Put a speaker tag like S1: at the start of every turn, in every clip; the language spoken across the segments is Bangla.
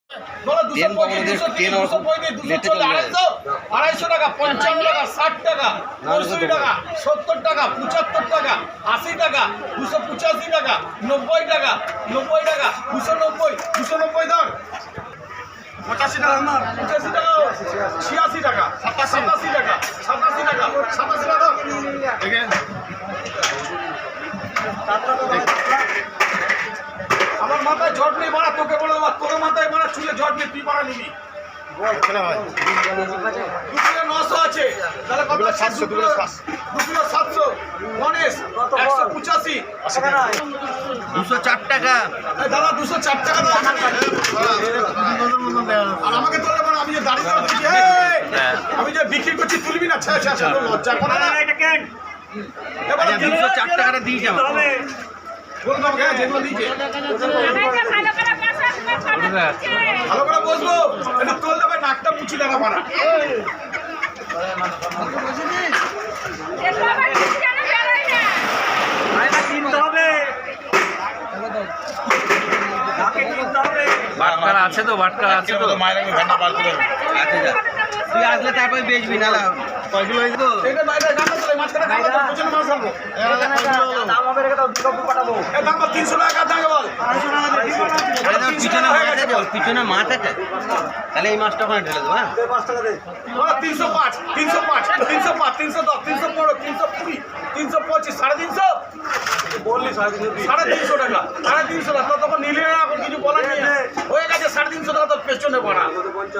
S1: ট্রেন পাবো না, ট্রেন
S2: আড়াইশো টাকা, 55 টাকা, 60 টাকা, 65 টাকা, 70 টাকা, 75 টাকা, 80 টাকা, 285 টাকা, 90 টাকা, 90 টাকা, 290, 290 ধর, 85 টাকা, 85 টাকা, 86 টাকা, 87 টাকা, 87 টাকা, 87 টাকা ধর। আমার মাথায় জট নেই মারা, তোকে বলে দেবো তোর মাথায় মারা চুলে জট নেই, তুই মারা নিবি। 900 আছে, তাহলে কত? 700, 700, গণেশ 185,
S1: 204 টাকা।
S2: দাদা 204 টাকা দাও। আর আমাকে তোলে মানে আমি যে দাঁড়িয়ে দিচ্ছি, আমি যে বিক্রি করছি তুলবি না, লজ্জা করে না। এবার
S1: 204 টাকাটা দিয়ে যাবো।
S2: বলবো আমাকে যেগুলো দিয়েছে ভালো করে বসবো, এটা তোল দেবে, নাকটা মুছি দেখা পারা।
S1: বাটকারা আছে তো, বাটকারা আছে তো। তুই আসলে তারপরে বেচবি না। কয়গুলো হয়েছে তো?
S2: এটা বাইরে গান চলে, মাঝখানে গান চলে, পেছনে মাছ আনবো। দাম হবে রেখে দাও, দুটো পাঠাবো। এ দাম 300 টাকা দাম বল। 250 টাকা দিয়ে দিবো না।
S1: পিছনে মাছ আছে, পিছনে মাছ আছে। তাহলে এই মাছটা ওখানে ঢেলে দেবো। হ্যাঁ
S2: 5 টাকা দে। বল 305, 305, 305, 310, 315, 320, 325, 350। বললি 350 টাকা, 350 টাকা। তো তখন নিলে না, এখন কিছু বলার নেই। হয়ে গেছে 350 টাকা, তো পেছনে পড়া।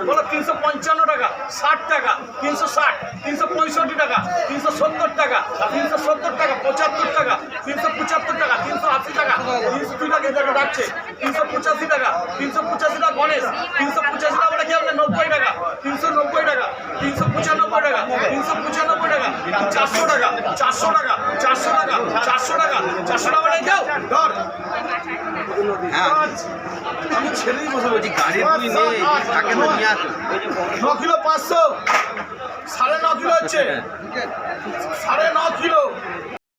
S2: বলো 355 টাকা, 60 টাকা, 360, 365 টাকা, 370 টাকা, 370 টাকা, 75 টাকা, 375 টাকা, 380 টাকা, 300 টাকা টাকা ডাকছে, 385 টাকা, 385 টাকা গণেশ, 385 টাকা মানে কি হবে? 90 টাকা, 390 টাকা, 395 টাকা, 395 টাকা, 400 টাকা, 400 টাকা, 400 টাকা, 400 টাকা, 400 টাকা মানে যাও ধর।
S1: আমি ছেলেই বসে বলছি, গাড়ি তুই নেই, তাকে তো নিয়ে আসো।
S2: 9 কিলো 500, 9.5 কিলো হচ্ছে, 9.5 কিলো।